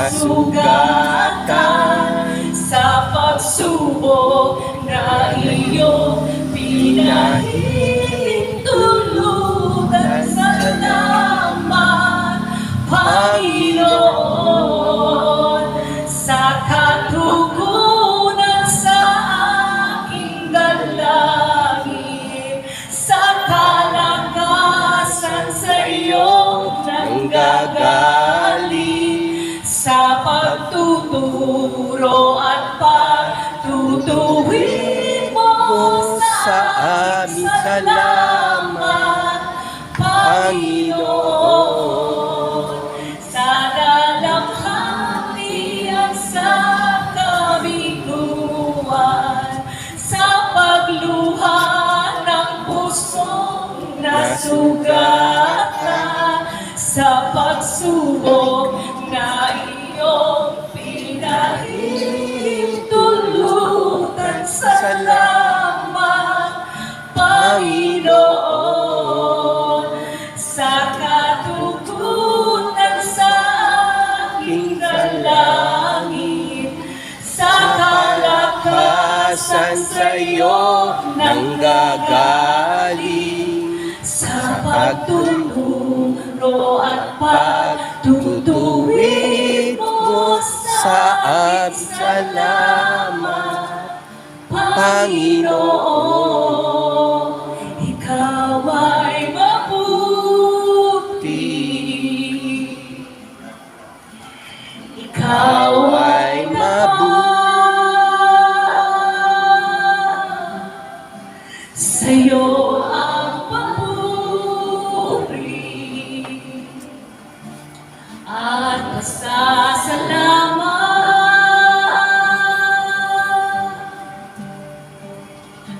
nasugatan sa pagsubok na iyong pinahintulutan. Salamat, Panginoon, sa katugunan sa aking dalangin, sa kalakasan sa iyong nanggagaling, sa pagtuturo at pagtutuwid mo sa amin. Salamat, Panginoon, sa dalamhati at sa kabiguan, sa pagluha ng pusong nasugatan, sa pagsubok na iyong pinahintulutan. Salamat, Panginoon, sa katugunan sa aking dalangin, sa kalakasan sa iyo nanggagaling, sa pagtuturo at pagtutuwid mo sa amin. Salamat, Panginoon, ikaw ay mabuti, ikaw ay mabuti, sa'yo ang papuri at pasasalamat.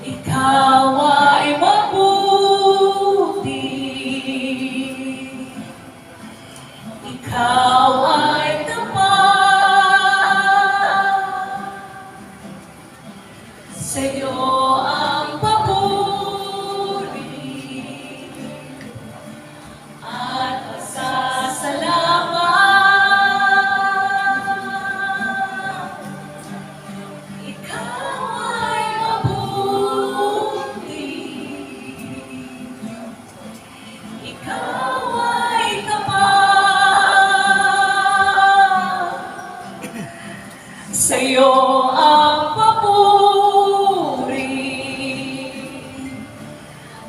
Ikaw ay mabuti, ikaw ay tapat, sa'yo ang papuri at pasasalamat. Ikaw ay mabuti, ikaw ay tapat, sa'yo ang papuri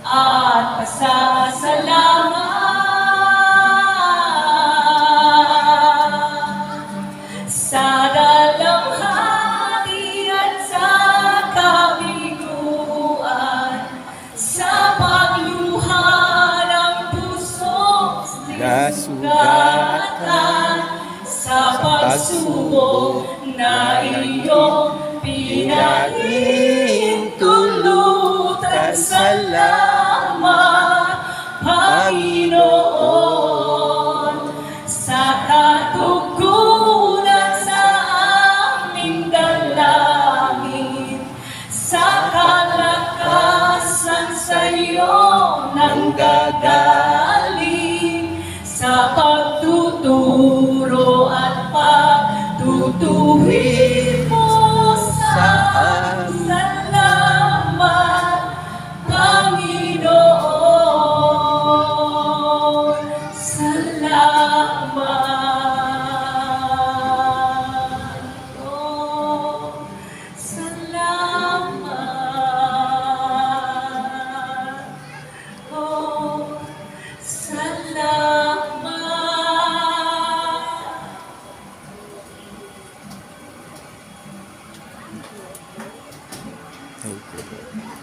at pasasalamat, sa dalamhati at sa kabiguan, sa pagluha ng pusong nasugatan, sa pagsubok na iyong pinahintulutan. Salamat,